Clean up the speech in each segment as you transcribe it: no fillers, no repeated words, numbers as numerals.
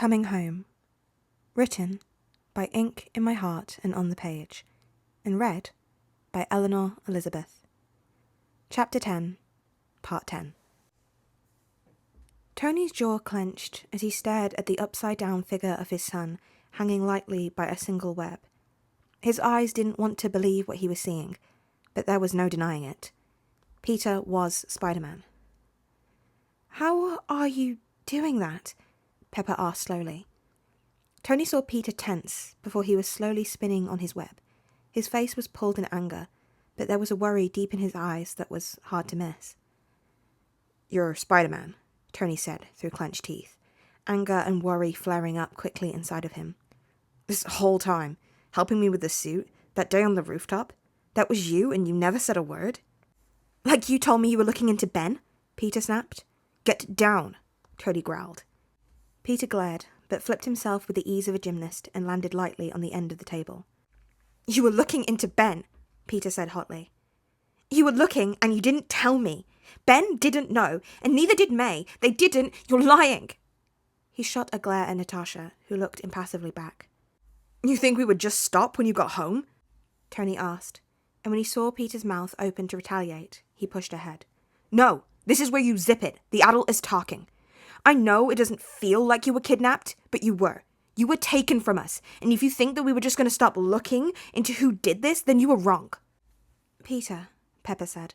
Coming Home. Written by Ink in My Heart and on the Page. And read by Eleanor Elizabeth. Chapter 10, Part 10. Tony's jaw clenched as he stared at the upside-down figure of his son hanging lightly by a single web. His eyes didn't want to believe what he was seeing, but there was no denying it. Peter was Spider-Man. "How are you doing that?" Pepper asked slowly. Tony saw Peter tense before he was slowly spinning on his web. His face was pulled in anger, but there was a worry deep in his eyes that was hard to miss. "You're Spider-Man," Tony said through clenched teeth, anger and worry flaring up quickly inside of him. "This whole time, helping me with the suit, that day on the rooftop, that was you and you never said a word?" "Like you told me you were looking into Ben?" Peter snapped. "Get down," Tony growled. Peter glared, but flipped himself with the ease of a gymnast and landed lightly on the end of the table. "You were looking into Ben," Peter said hotly. "You were looking and you didn't tell me. Ben didn't know, and neither did May. They didn't. You're lying." He shot a glare at Natasha, who looked impassively back. "You think we would just stop when you got home?" Tony asked, and when he saw Peter's mouth open to retaliate, he pushed ahead. "No, this is where you zip it. The adult is talking. I know it doesn't feel like you were kidnapped, but you were. You were taken from us, and if you think that we were just going to stop looking into who did this, then you were wrong." "Peter," Pepper said,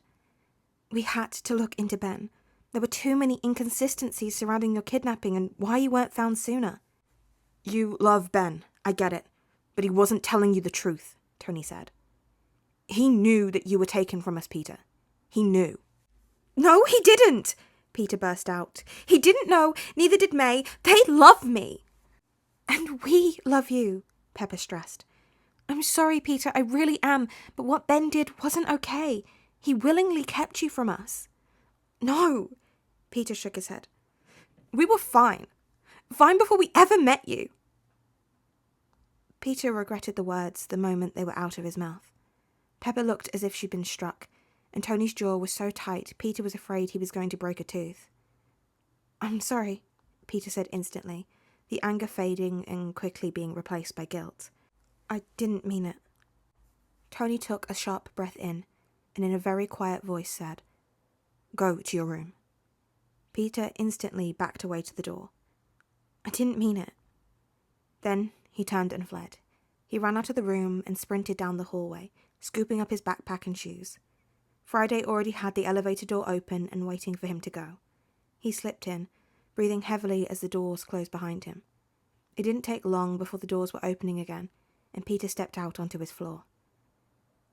"we had to look into Ben. There were too many inconsistencies surrounding your kidnapping and why you weren't found sooner." "You love Ben, I get it, but he wasn't telling you the truth," Tony said. "He knew that you were taken from us, Peter. He knew." "No, he didn't!" Peter burst out. "He didn't know, neither did May. They love me." "And we love you," Pepper stressed. "I'm sorry, Peter, I really am, but what Ben did wasn't okay. He willingly kept you from us." "No," Peter shook his head. "We were fine. Fine before we ever met you." Peter regretted the words the moment they were out of his mouth. Pepper looked as if she'd been struck, and Tony's jaw was so tight Peter was afraid he was going to break a tooth. "I'm sorry," Peter said instantly, the anger fading and quickly being replaced by guilt. "I didn't mean it." Tony took a sharp breath in, and in a very quiet voice said, "Go to your room." Peter instantly backed away to the door. "I didn't mean it." Then he turned and fled. He ran out of the room and sprinted down the hallway, scooping up his backpack and shoes. Friday already had the elevator door open and waiting for him to go. He slipped in, breathing heavily as the doors closed behind him. It didn't take long before the doors were opening again, and Peter stepped out onto his floor.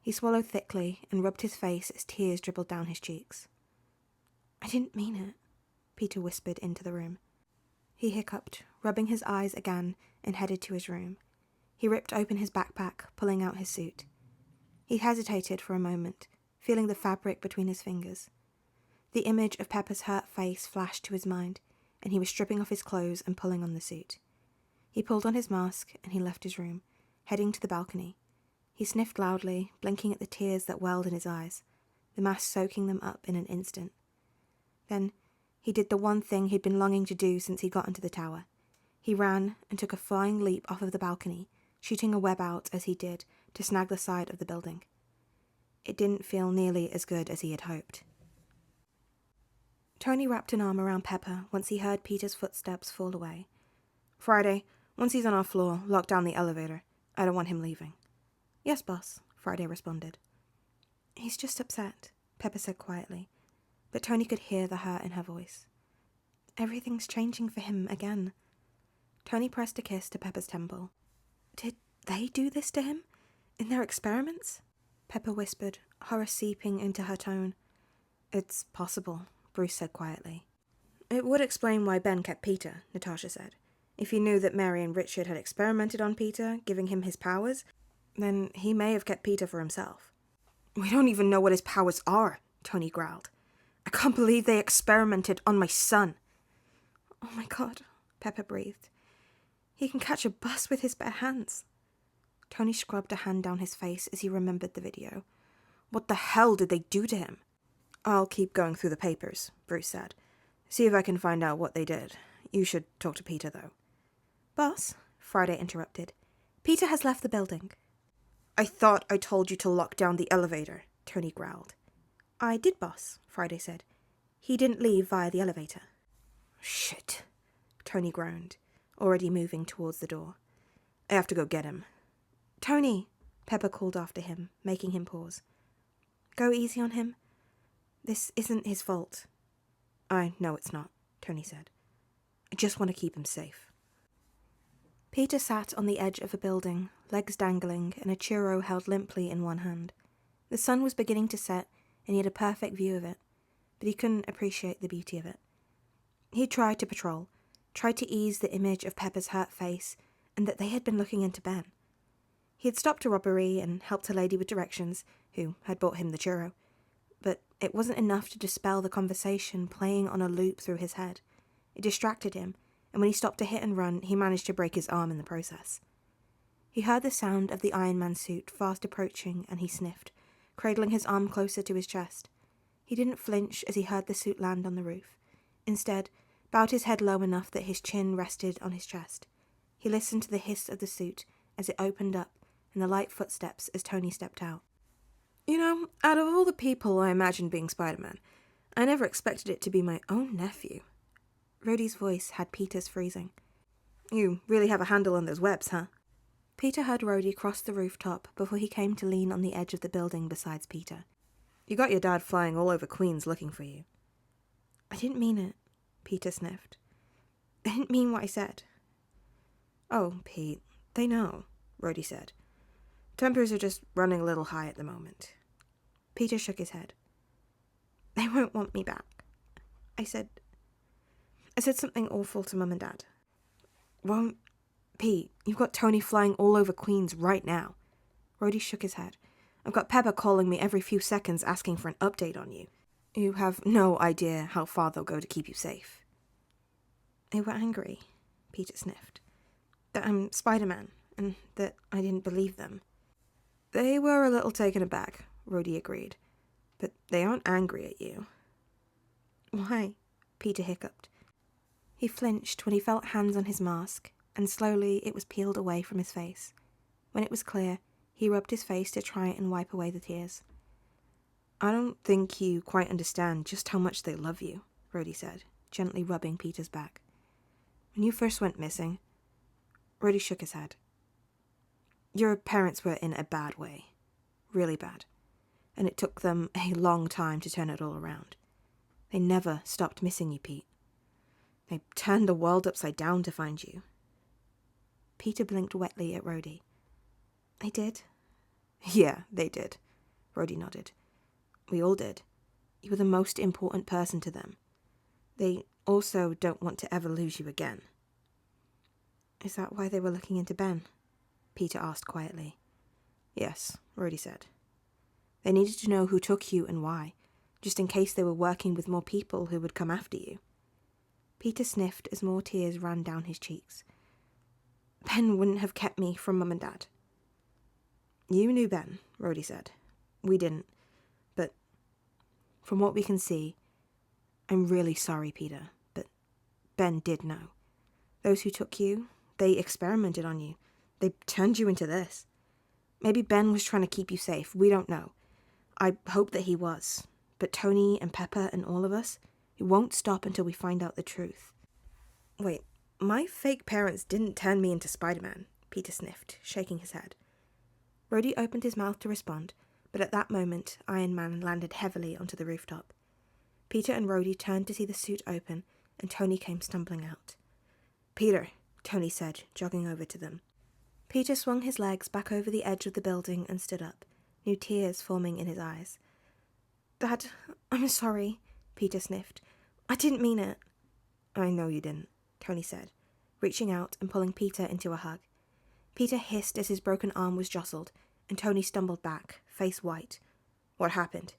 He swallowed thickly and rubbed his face as tears dribbled down his cheeks. "I didn't mean it," Peter whispered into the room. He hiccuped, rubbing his eyes again, and headed to his room. He ripped open his backpack, pulling out his suit. He hesitated for a moment, feeling the fabric between his fingers. The image of Pepper's hurt face flashed to his mind, and he was stripping off his clothes and pulling on the suit. He pulled on his mask, and he left his room, heading to the balcony. He sniffed loudly, blinking at the tears that welled in his eyes, the mask soaking them up in an instant. Then he did the one thing he'd been longing to do since he got into the tower. He ran and took a flying leap off of the balcony, shooting a web out as he did to snag the side of the building. It didn't feel nearly as good as he had hoped. Tony wrapped an arm around Pepper once he heard Peter's footsteps fall away. "Friday, once he's on our floor, lock down the elevator. I don't want him leaving." "Yes, boss," Friday responded. "He's just upset," Pepper said quietly, but Tony could hear the hurt in her voice. "Everything's changing for him again." Tony pressed a kiss to Pepper's temple. "Did they do this to him? In their experiments?" Pepper whispered, horror seeping into her tone. "It's possible," Bruce said quietly. "It would explain why Ben kept Peter," Natasha said. "If he knew that Mary and Richard had experimented on Peter, giving him his powers, then he may have kept Peter for himself." "We don't even know what his powers are," Tony growled. "I can't believe they experimented on my son." "Oh my God," Pepper breathed. "He can catch a bus with his bare hands." Tony scrubbed a hand down his face as he remembered the video. "What the hell did they do to him?" "I'll keep going through the papers," Bruce said. "See if I can find out what they did. You should talk to Peter, though." Boss, Friday interrupted. Peter has left the building. I thought I told you to lock down the elevator, Tony growled. I did, boss, Friday said. He didn't leave via the elevator. Shit, Tony groaned, already moving towards the door. I have to go get him. Tony, Pepper called after him, making him pause. Go easy on him. This isn't his fault. I know it's not, Tony said. I just want to keep him safe. Peter sat on the edge of a building, legs dangling and a churro held limply in one hand. The sun was beginning to set, and he had a perfect view of it, but he couldn't appreciate the beauty of it. He tried to patrol, tried to ease the image of Pepper's hurt face, and that they had been looking into Ben. He had stopped a robbery and helped a lady with directions, who had bought him the churro, but it wasn't enough to dispel the conversation playing on a loop through his head. It distracted him, and when he stopped to hit and run, he managed to break his arm in the process. He heard the sound of the Iron Man suit fast approaching, and he sniffed, cradling his arm closer to his chest. He didn't flinch as he heard the suit land on the roof. Instead, bowed his head low enough that his chin rested on his chest. He listened to the hiss of the suit as it opened up and the light footsteps as Tony stepped out. You know, out of all the people I imagined being Spider-Man, I never expected it to be my own nephew. Rhodey's voice had Peter's freezing. You really have a handle on those webs, huh? Peter heard Rhodey cross the rooftop before he came to lean on the edge of the building besides Peter. You got your dad flying all over Queens looking for you. I didn't mean it, Peter sniffed. I didn't mean what I said. Oh, Pete, they know, Rhodey said. Tempers are just running a little high at the moment. Peter shook his head. They won't want me back. I said something awful to Mum and Dad. Won't? Pete, you've got Tony flying all over Queens right now. Rhodey shook his head. I've got Pepper calling me every few seconds asking for an update on you. You have no idea how far they'll go to keep you safe. They were angry, Peter sniffed. That I'm Spider-Man, and that I didn't believe them. They were a little taken aback, Rhodey agreed. But they aren't angry at you. Why? Peter hiccuped. He flinched when he felt hands on his mask, and slowly it was peeled away from his face. When it was clear, he rubbed his face to try and wipe away the tears. I don't think you quite understand just how much they love you, Rhodey said, gently rubbing Peter's back. When you first went missing, Rhodey shook his head. Your parents were in a bad way. Really bad. And it took them a long time to turn it all around. They never stopped missing you, Pete. They turned the world upside down to find you. Peter blinked wetly at Rhodey. They did? Yeah, they did. Rhodey nodded. We all did. You were the most important person to them. They also don't want to ever lose you again. Is that why they were looking into Ben? Peter asked quietly. Yes, Rhodey said. They needed to know who took you and why, just in case they were working with more people who would come after you. Peter sniffed as more tears ran down his cheeks. Ben wouldn't have kept me from Mum and Dad. You knew Ben, Rhodey said. We didn't. But from what we can see, I'm really sorry, Peter, but Ben did know. Those who took you, they experimented on you. They turned you into this. Maybe Ben was trying to keep you safe. We don't know. I hope that he was. But Tony and Pepper and all of us, it won't stop until we find out the truth. Wait, my fake parents didn't turn me into Spider-Man, Peter sniffed, shaking his head. Rhodey opened his mouth to respond, but at that moment, Iron Man landed heavily onto the rooftop. Peter and Rhodey turned to see the suit open, and Tony came stumbling out. Peter, Tony said, jogging over to them. Peter swung his legs back over the edge of the building and stood up, new tears forming in his eyes. Dad, I'm sorry, Peter sniffed. I didn't mean it. I know you didn't, Tony said, reaching out and pulling Peter into a hug. Peter hissed as his broken arm was jostled, and Tony stumbled back, face white. What happened?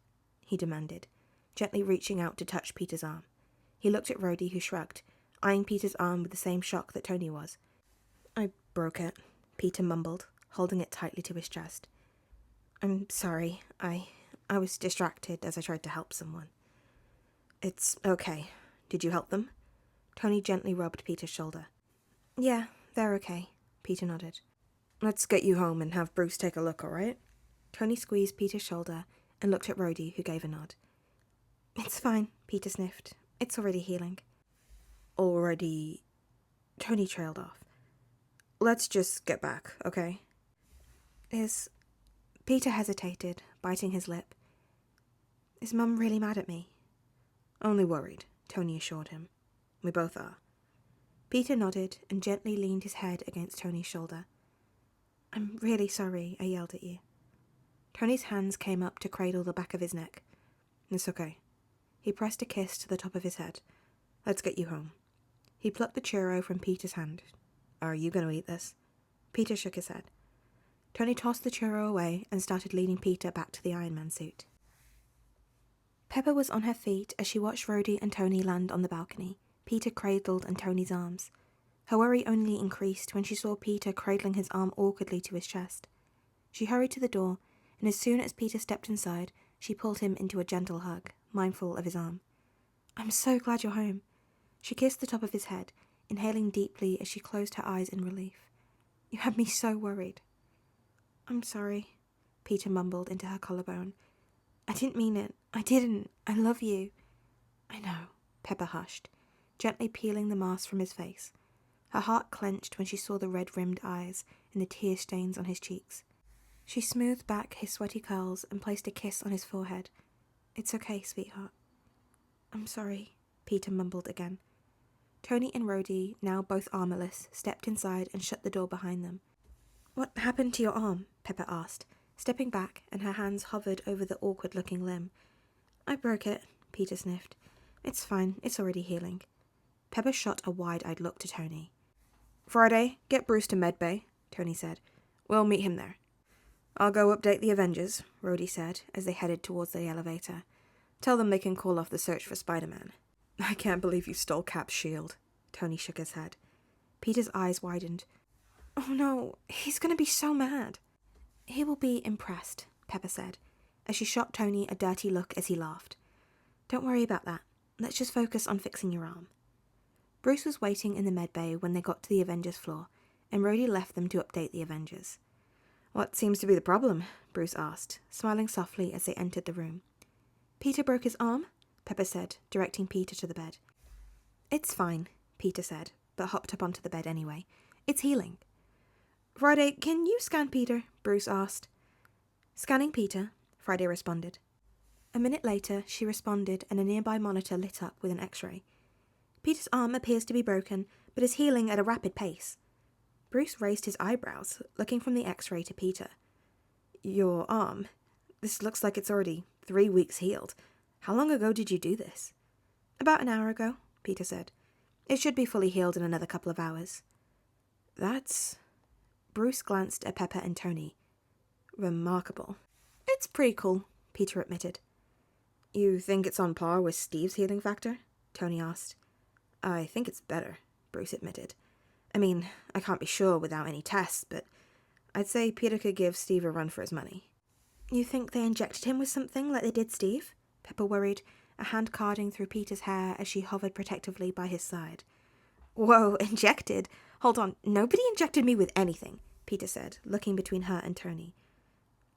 He demanded, gently reaching out to touch Peter's arm. He looked at Rhodey, who shrugged, eyeing Peter's arm with the same shock that Tony was. I broke it, Peter mumbled, holding it tightly to his chest. I'm sorry. I was distracted as I tried to help someone. It's okay. Did you help them? Tony gently rubbed Peter's shoulder. Yeah, they're okay, Peter nodded. Let's get you home and have Bruce take a look, all right? Tony squeezed Peter's shoulder and looked at Rhodey, who gave a nod. It's fine, Peter sniffed. It's already healing. Already... Tony trailed off. Let's just get back, okay? Peter hesitated, biting his lip. Is Mum really mad at me? Only worried, Tony assured him. We both are. Peter nodded and gently leaned his head against Tony's shoulder. I'm really sorry I yelled at you. Tony's hands came up to cradle the back of his neck. It's okay. He pressed a kiss to the top of his head. Let's get you home. He plucked the churro from Peter's hand. Are you going to eat this? Peter shook his head. Tony tossed the churro away and started leading Peter back to the Iron Man suit. Pepper was on her feet as she watched Rhodey and Tony land on the balcony, Peter cradled in Tony's arms. Her worry only increased when she saw Peter cradling his arm awkwardly to his chest. She hurried to the door, and as soon as Peter stepped inside, she pulled him into a gentle hug, mindful of his arm. I'm so glad you're home. She kissed the top of his head, inhaling deeply as she closed her eyes in relief. You had me so worried. I'm sorry, Peter mumbled into her collarbone. I didn't mean it. I didn't. I love you. I know, Pepper hushed, gently peeling the mask from his face. Her heart clenched when she saw the red-rimmed eyes and the tear stains on his cheeks. She smoothed back his sweaty curls and placed a kiss on his forehead. It's okay, sweetheart. I'm sorry, Peter mumbled again. Tony and Rhodey, now both armorless, stepped inside and shut the door behind them. What happened to your arm? Pepper asked, stepping back, and her hands hovered over the awkward-looking limb. I broke it, Peter sniffed. It's fine, it's already healing. Pepper shot a wide-eyed look to Tony. Friday, get Bruce to medbay, Tony said. We'll meet him there. I'll go update the Avengers, Rhodey said, as they headed towards the elevator. Tell them they can call off the search for Spider-Man. I can't believe you stole Cap's shield. Tony shook his head. Peter's eyes widened. Oh no, he's going to be so mad. He will be impressed, Pepper said, as she shot Tony a dirty look as he laughed. Don't worry about that. Let's just focus on fixing your arm. Bruce was waiting in the medbay when they got to the Avengers floor, and Rhodey left them to update the Avengers. What seems to be the problem? Bruce asked, smiling softly as they entered the room. Peter broke his arm, Pepper said, directing Peter to the bed. It's fine, Peter said, but hopped up onto the bed anyway. It's healing. Friday, can you scan Peter? Bruce asked. Scanning Peter, Friday responded. A minute later, she responded and a nearby monitor lit up with an X-ray. Peter's arm appears to be broken, but is healing at a rapid pace. Bruce raised his eyebrows, looking from the X-ray to Peter. Your arm? This looks like it's already 3 weeks healed. How long ago did you do this? About an hour ago, Peter said. It should be fully healed in another couple of hours. That's... Bruce glanced at Pepper and Tony. Remarkable. It's pretty cool, Peter admitted. You think it's on par with Steve's healing factor? Tony asked. I think it's better, Bruce admitted. I mean, I can't be sure without any tests, but I'd say Peter could give Steve a run for his money. You think they injected him with something like they did Steve? Pepper worried, a hand carding through Peter's hair as she hovered protectively by his side. Whoa, injected? Hold on, nobody injected me with anything, Peter said, looking between her and Tony.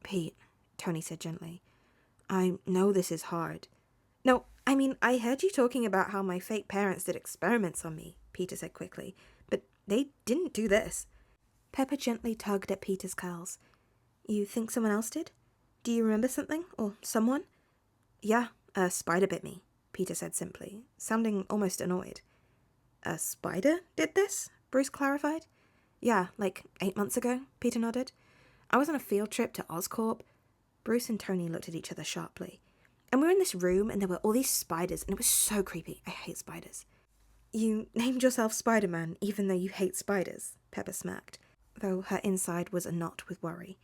Pete, Tony said gently, I know this is hard. No, I mean, I heard you talking about how my fake parents did experiments on me, Peter said quickly, but they didn't do this. Pepper gently tugged at Peter's curls. You think someone else did? Do you remember something, or someone? Yeah, a spider bit me, Peter said simply, sounding almost annoyed. A spider did this? Bruce clarified. Yeah, like 8 months ago, Peter nodded. I was on a field trip to Oscorp. Bruce and Tony looked at each other sharply. And we were in this room and there were all these spiders and it was so creepy. I hate spiders. You named yourself Spider-Man even though you hate spiders, Pepper smirked, though her inside was a knot with worry.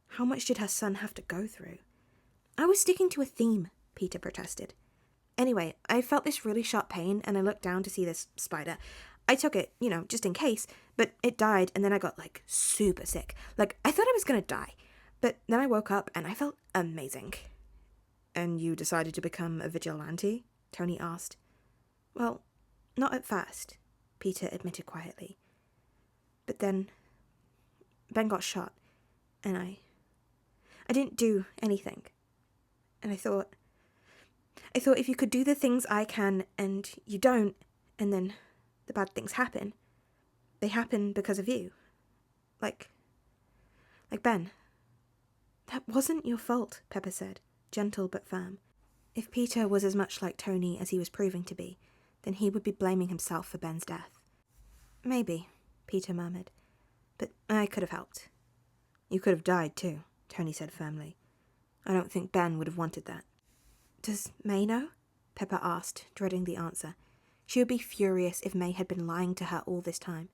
How much did her son have to go through? I was sticking to a theme, Peter protested. Anyway, I felt this really sharp pain and I looked down to see this spider. I took it, just in case, but it died and then I got, super sick. I thought I was gonna die. But then I woke up and I felt amazing. And you decided to become a vigilante? Tony asked. Well, not at first, Peter admitted quietly. But then Ben got shot, and I didn't do anything. And I thought if you could do the things I can and you don't, and then the bad things happen, they happen because of you. Like Ben. That wasn't your fault, Pepper said, gentle but firm. If Peter was as much like Tony as he was proving to be, then he would be blaming himself for Ben's death. Maybe, Peter murmured, but I could have helped. You could have died too, Tony said firmly. I don't think Ben would have wanted that. Does May know? Pepper asked, dreading the answer. She would be furious if May had been lying to her all this time.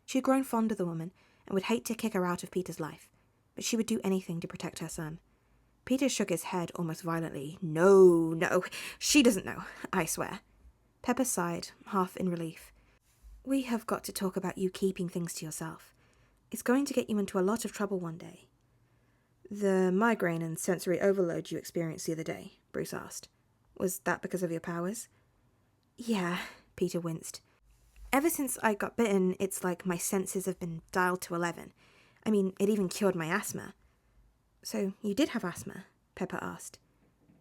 She had grown fond of the woman and would hate to kick her out of Peter's life, but she would do anything to protect her son. Peter shook his head almost violently. No, she doesn't know, I swear. Pepper sighed, half in relief. We have got to talk about you keeping things to yourself. It's going to get you into a lot of trouble one day. The migraine and sensory overload you experienced the other day, Bruce asked. Was that because of your powers? Yeah, Peter winced. Ever since I got bitten, it's like my senses have been dialed to 11. I mean, it even cured my asthma. So you did have asthma? Pepper asked.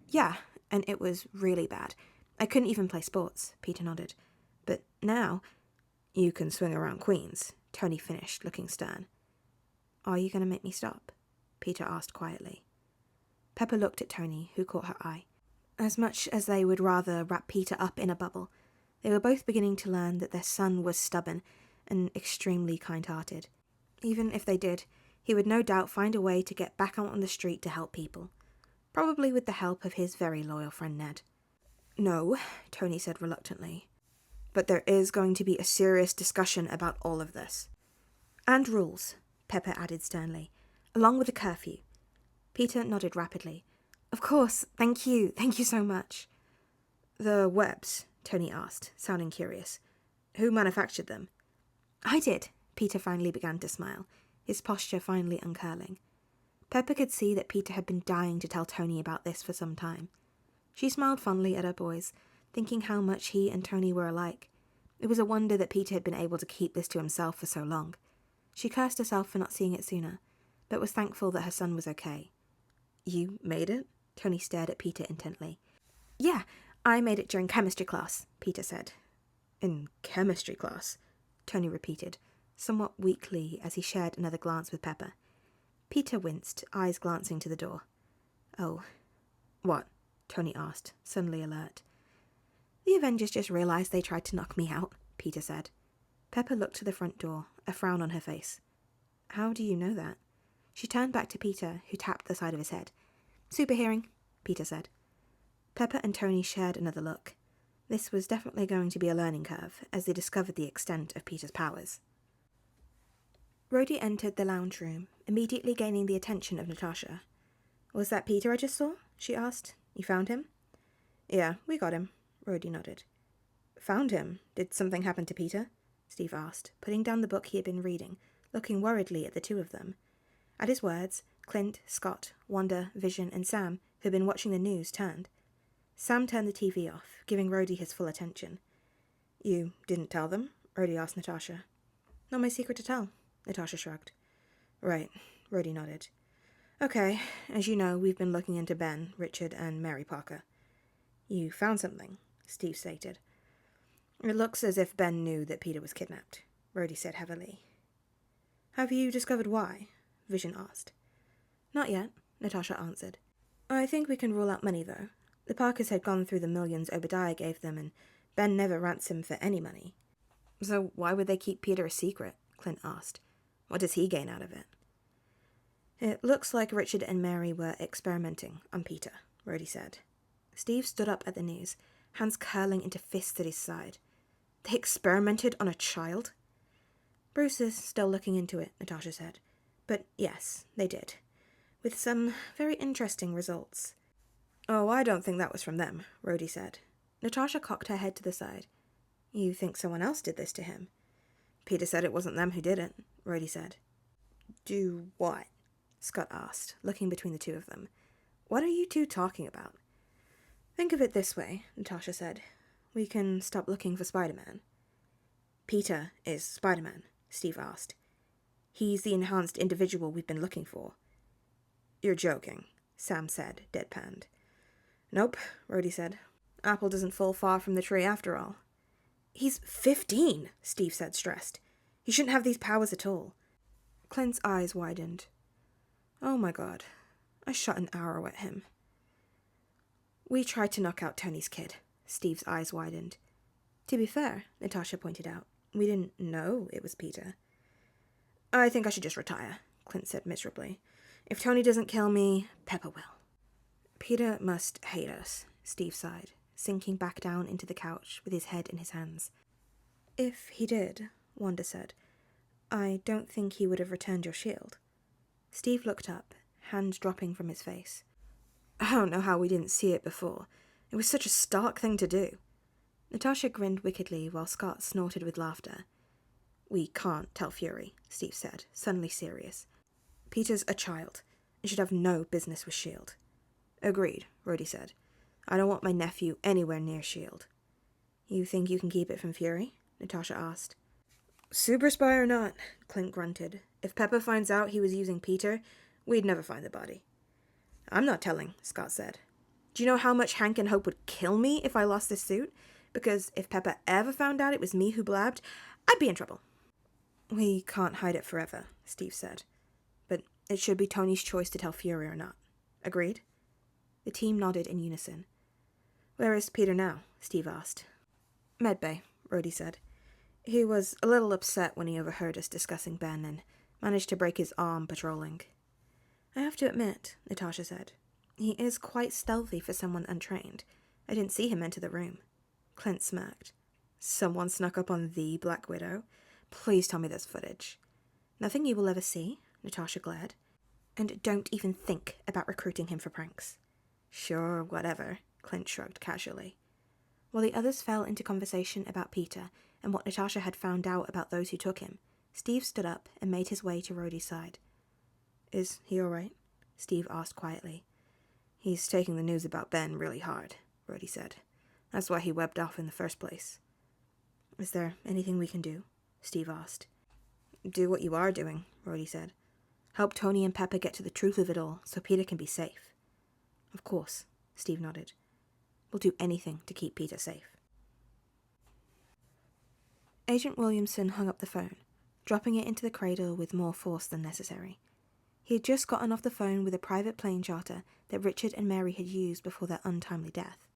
Yeah, and it was really bad. I couldn't even play sports, Peter nodded. But now... You can swing around Queens, Tony finished, looking stern. Are you going to make me stop? Peter asked quietly. Pepper looked at Tony, who caught her eye. As much as they would rather wrap Peter up in a bubble, they were both beginning to learn that their son was stubborn and extremely kind-hearted. Even if they did, he would no doubt find a way to get back out on the street to help people. Probably with the help of his very loyal friend Ned. No, Tony said reluctantly. But there is going to be a serious discussion about all of this. And rules, Pepper added sternly, along with a curfew. Peter nodded rapidly. Of course, thank you so much. The webs, Tony asked, sounding curious. Who manufactured them? I did, Peter finally began to smile, his posture finally uncurling. Pepper could see that Peter had been dying to tell Tony about this for some time. She smiled fondly at her boys, thinking how much he and Tony were alike. It was a wonder that Peter had been able to keep this to himself for so long. She cursed herself for not seeing it sooner, but was thankful that her son was okay. You made it? Tony stared at Peter intently. Yeah, I made it during chemistry class, Peter said. In chemistry class? Tony repeated, somewhat weakly as he shared another glance with Pepper. Peter winced, eyes glancing to the door. Oh. What? Tony asked, suddenly alert. The Avengers just realized they tried to knock me out, Peter said. Pepper looked to the front door, a frown on her face. How do you know that? She turned back to Peter, who tapped the side of his head. Super hearing, Peter said. Pepper and Tony shared another look. This was definitely going to be a learning curve, as they discovered the extent of Peter's powers. Rhodey entered the lounge room, immediately gaining the attention of Natasha. Was that Peter I just saw? She asked. You found him? Yeah, we got him, Rhodey nodded. Found him? Did something happen to Peter? Steve asked, putting down the book he had been reading, looking worriedly at the two of them. At his words, Clint, Scott, Wanda, Vision, and Sam, who had been watching the news, turned. Sam turned the TV off, giving Rhodey his full attention. You didn't tell them? Rhodey asked Natasha. Not my secret to tell, Natasha shrugged. Right, Rhodey nodded. Okay, as you know, we've been looking into Ben, Richard, and Mary Parker. You found something, Steve stated. It looks as if Ben knew that Peter was kidnapped, Rhodey said heavily. Have you discovered why? Vision asked. Not yet, Natasha answered. I think we can rule out money, though. The Parkers had gone through the millions Obadiah gave them, and Ben never ransomed for any money. So why would they keep Peter a secret? Clint asked. What does he gain out of it? It looks like Richard and Mary were experimenting on Peter, Rhodey said. Steve stood up at the news, hands curling into fists at his side. They experimented on a child? Bruce is still looking into it, Natasha said. But yes, they did. With some very interesting results. Oh, I don't think that was from them, Rhodey said. Natasha cocked her head to the side. You think someone else did this to him? Peter said it wasn't them who did it, Rhodey said. Do what? Scott asked, looking between the two of them. What are you two talking about? Think of it this way, Natasha said. We can stop looking for Spider-Man. Peter is Spider-Man, Steve asked. He's the enhanced individual we've been looking for. You're joking, Sam said, deadpanned. Nope, Rhodey said. Apple doesn't fall far from the tree after all. He's 15, Steve said, stressed. He shouldn't have these powers at all. Clint's eyes widened. Oh my god, I shot an arrow at him. We tried to knock out Tony's kid. Steve's eyes widened. To be fair, Natasha pointed out, we didn't know it was Peter. I think I should just retire, Clint said miserably. If Tony doesn't kill me, Pepper will. Peter must hate us, Steve sighed, sinking back down into the couch with his head in his hands. If he did, Wanda said, I don't think he would have returned your shield. Steve looked up, hand dropping from his face. I don't know how we didn't see it before. It was such a stark thing to do. Natasha grinned wickedly while Scott snorted with laughter. We can't tell Fury, Steve said, suddenly serious. Peter's a child, and should have no business with S.H.I.E.L.D. Agreed, Rhodey said. I don't want my nephew anywhere near S.H.I.E.L.D. You think you can keep it from Fury? Natasha asked. Super spy or not, Clint grunted. If Pepper finds out he was using Peter, we'd never find the body. I'm not telling, Scott said. Do you know how much Hank and Hope would kill me if I lost this suit? Because if Pepper ever found out it was me who blabbed, I'd be in trouble. We can't hide it forever, Steve said. But it should be Tony's choice to tell Fury or not. Agreed? The team nodded in unison. Where is Peter now? Steve asked. Medbay, Rhodey said. He was a little upset when he overheard us discussing Ben and managed to break his arm patrolling. I have to admit, Natasha said, he is quite stealthy for someone untrained. I didn't see him enter the room. Clint smirked. Someone snuck up on the Black Widow? Please tell me there's footage. Nothing you will ever see, Natasha glared. And don't even think about recruiting him for pranks. Sure, whatever, Clint shrugged casually. While the others fell into conversation about Peter and what Natasha had found out about those who took him, Steve stood up and made his way to Rhodey's side. Is he all right? Steve asked quietly. He's taking the news about Ben really hard, Rhodey said. That's why he webbed off in the first place. Is there anything we can do? Steve asked. Do what you are doing, Rhodey said. Help Tony and Pepper get to the truth of it all so Peter can be safe. Of course, Steve nodded. We'll do anything to keep Peter safe. Agent Williamson hung up the phone, dropping it into the cradle with more force than necessary. He had just gotten off the phone with a private plane charter that Richard and Mary had used before their untimely death.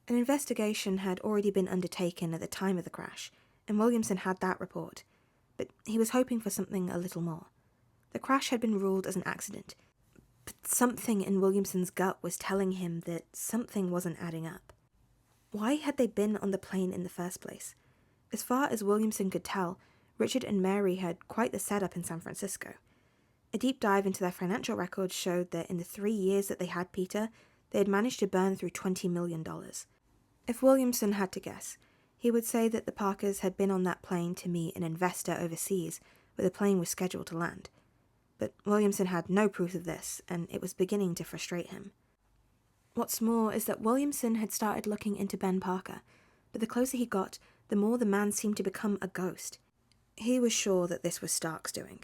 An investigation had already been undertaken at the time of the crash, and Williamson had that report, but he was hoping for something a little more. The crash had been ruled as an accident, but something in Williamson's gut was telling him that something wasn't adding up. Why had they been on the plane in the first place? As far as Williamson could tell, Richard and Mary had quite the setup in San Francisco. A deep dive into their financial records showed that in the 3 years that they had Peter, they had managed to burn through $20 million. If Williamson had to guess, he would say that the Parkers had been on that plane to meet an investor overseas where the plane was scheduled to land. But Williamson had no proof of this, and it was beginning to frustrate him. What's more is that Williamson had started looking into Ben Parker, but the closer he got, the more the man seemed to become a ghost. He was sure that this was Stark's doing.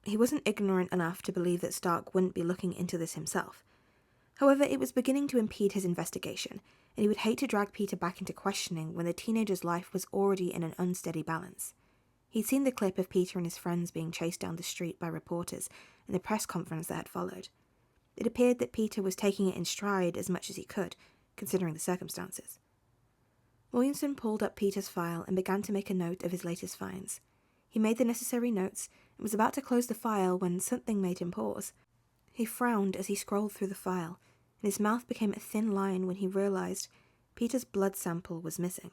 He wasn't ignorant enough to believe that Stark wouldn't be looking into this himself. However, it was beginning to impede his investigation, and he would hate to drag Peter back into questioning when the teenager's life was already in an unsteady balance. He'd seen the clip of Peter and his friends being chased down the street by reporters and the press conference that had followed. It appeared that Peter was taking it in stride as much as he could, considering the circumstances. Williamson pulled up Peter's file and began to make a note of his latest finds. He made the necessary notes and was about to close the file when something made him pause. He frowned as he scrolled through the file, and his mouth became a thin line when he realized Peter's blood sample was missing.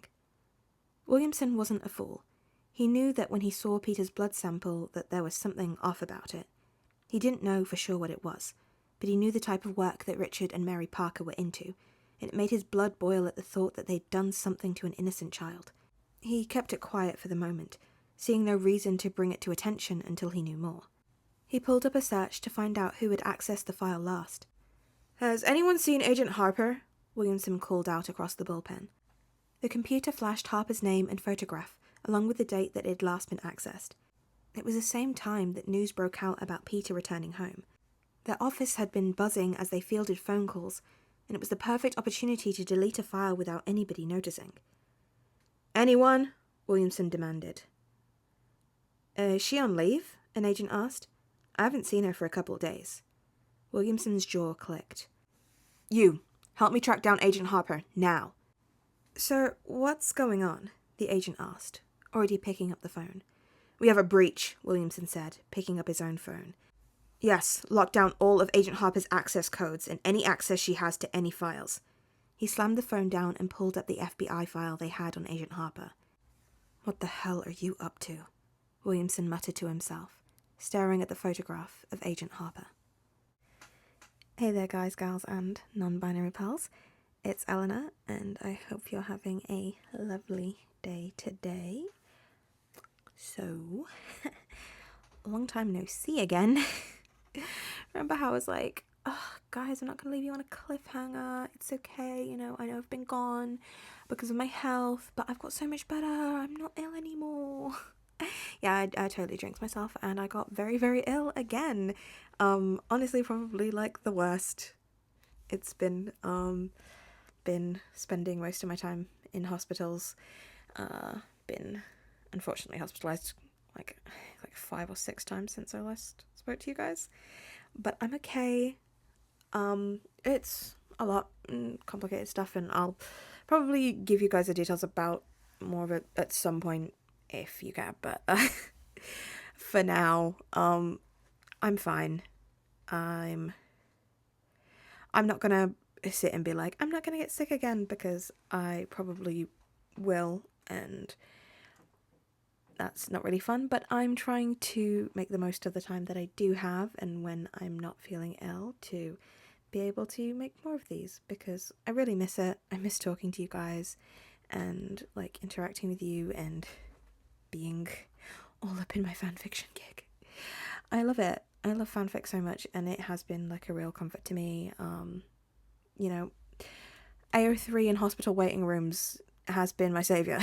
Williamson wasn't a fool. He knew that when he saw Peter's blood sample that there was something off about it. He didn't know for sure what it was, but he knew the type of work that Richard and Mary Parker were into, and it made his blood boil at the thought that they'd done something to an innocent child. He kept it quiet for the moment, seeing no reason to bring it to attention until he knew more. He pulled up a search to find out who had accessed the file last. "Has anyone seen Agent Harper?" Williamson called out across the bullpen. The computer flashed Harper's name and photograph, along with the date that it had last been accessed. It was the same time that news broke out about Peter returning home. Their office had been buzzing as they fielded phone calls, and it was the perfect opportunity to delete a file without anybody noticing. "Anyone?" Williamson demanded. Is she on leave?" an agent asked. "I haven't seen her for a couple of days." Williamson's jaw clicked. "You, help me track down Agent Harper, now." "Sir, what's going on?" the agent asked, already picking up the phone. "We have a breach," Williamson said, picking up his own phone. "Yes, lock down all of Agent Harper's access codes and any access she has to any files." He slammed the phone down and pulled up the FBI file they had on Agent Harper. "What the hell are you up to?" Williamson muttered to himself, staring at the photograph of Agent Harper. Hey there, guys, gals, and non-binary pals. It's Eleanor, and I hope you're having a lovely day today. So, long time no see again. Remember how I was like, oh, guys, I'm not going to leave you on a cliffhanger. It's okay, I know I've been gone because of my health, but I've got so much better. I'm not ill anymore. Yeah, I totally jinxed myself, and I got very, very ill again. Honestly, probably like the worst. It's been spending most of my time in hospitals. Been unfortunately hospitalized like 5 or 6 times since I last spoke to you guys, but I'm okay. It's a lot complicated stuff, and I'll probably give you guys the details about more of it at some point if you can, but for now, I'm fine. I'm not gonna sit and be like, I'm not gonna get sick again, because I probably will, and that's not really fun, but I'm trying to make the most of the time that I do have, and when I'm not feeling ill, to be able to make more of these, because I really miss it. I miss talking to you guys, and like interacting with you, and being all up in my fanfiction gig. I love it. I love fanfic so much, and it has been like a real comfort to me. AO3 in hospital waiting rooms has been my saviour.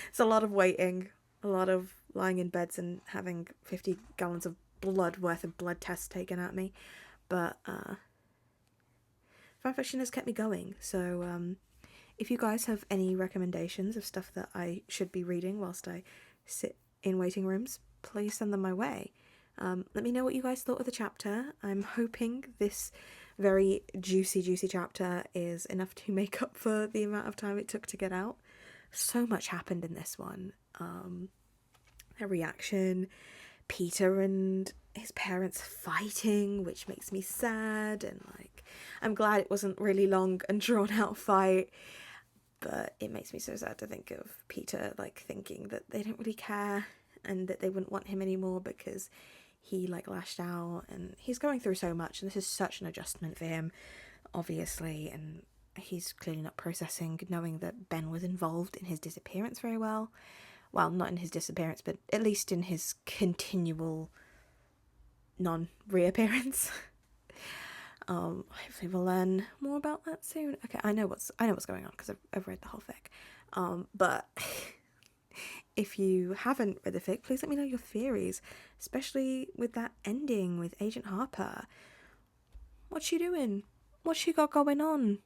It's a lot of waiting, a lot of lying in beds and having 50 gallons of blood worth of blood tests taken at me, but fanfiction has kept me going, so if you guys have any recommendations of stuff that I should be reading whilst I sit in waiting rooms, please send them my way. Let me know what you guys thought of the chapter. I'm hoping this very juicy chapter is enough to make up for the amount of time it took to get out. So much happened in this one. A reaction, Peter and his parents fighting, which makes me sad, and like, I'm glad it wasn't really long and drawn out fight, but it makes me so sad to think of Peter like thinking that they don't really care and that they wouldn't want him anymore because he like lashed out, and he's going through so much, and this is such an adjustment for him, obviously, and he's clearly not processing knowing that Ben was involved in his disappearance very well. Well, not in his disappearance, but at least in his continual non-reappearance. Hopefully we'll learn more about that soon. Okay, I know what's going on because I've read the whole fic. But if you haven't read the fic, please let me know your theories, especially with that ending with Agent Harper. What's she doing? What's she got going on?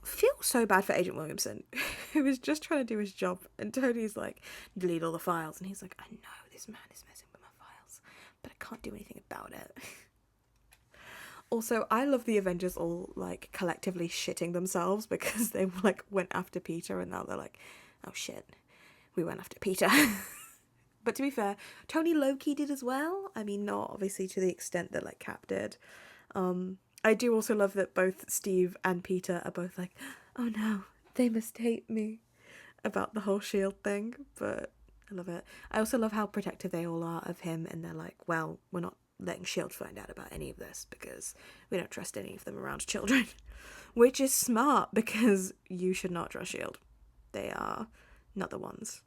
Feel so bad for Agent Williamson, who was just trying to do his job, and Tony's like, delete all the files, and he's like, I know this man is messing with my files, but I can't do anything about it. Also, I love the Avengers all like collectively shitting themselves because they like went after Peter, and now they're like, oh shit, we went after Peter. But to be fair, Tony low-key did as well. I mean, not obviously to the extent that like Cap did. I do also love that both Steve and Peter are both like, oh no, they must hate me about the whole S.H.I.E.L.D. thing, but I love it. I also love how protective they all are of him, and they're like, well, we're not letting S.H.I.E.L.D. find out about any of this because we don't trust any of them around children, which is smart because you should not trust S.H.I.E.L.D. They are not the ones.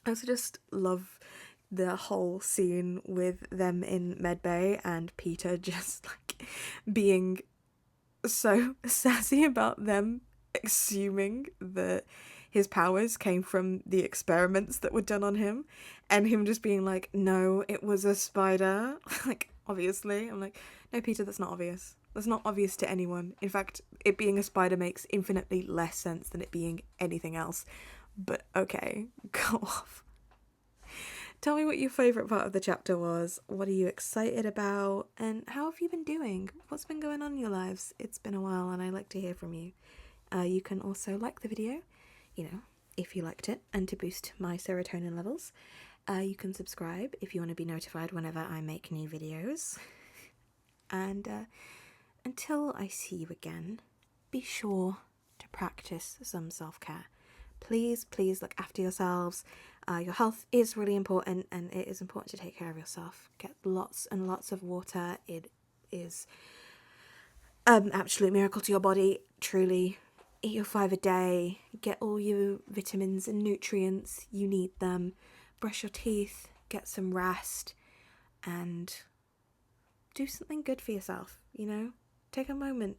I also just love the whole scene with them in medbay and Peter just like being so sassy about them assuming that his powers came from the experiments that were done on him, and him just being like, no, it was a spider. Like, obviously. I'm like, no, Peter, that's not obvious. That's not obvious to anyone. In fact, it being a spider makes infinitely less sense than it being anything else. But okay, go off. Tell me what your favourite part of the chapter was. What are you excited about? And how have you been doing? What's been going on in your lives? It's been a while and I like to hear from you. You can also like the video, if you liked it, and to boost my serotonin levels. You can subscribe if you want to be notified whenever I make new videos. And until I see you again, be sure to practice some self-care. Please look after yourselves. Your health is really important, and it is important to take care of yourself. Get lots and lots of water. It is an absolute miracle to your body, truly. Eat your 5 a day. Get all your vitamins and nutrients. You need them. Brush your teeth. Get some rest. And do something good for yourself, Take a moment.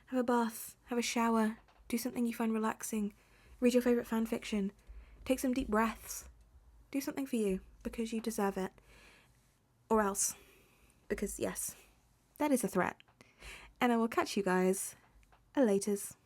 Have a bath. Have a shower. Do something you find relaxing. Read your favourite fan fiction. Take some deep breaths. Do something for you, because you deserve it. Or else, because yes, that is a threat. And I will catch you guys laters.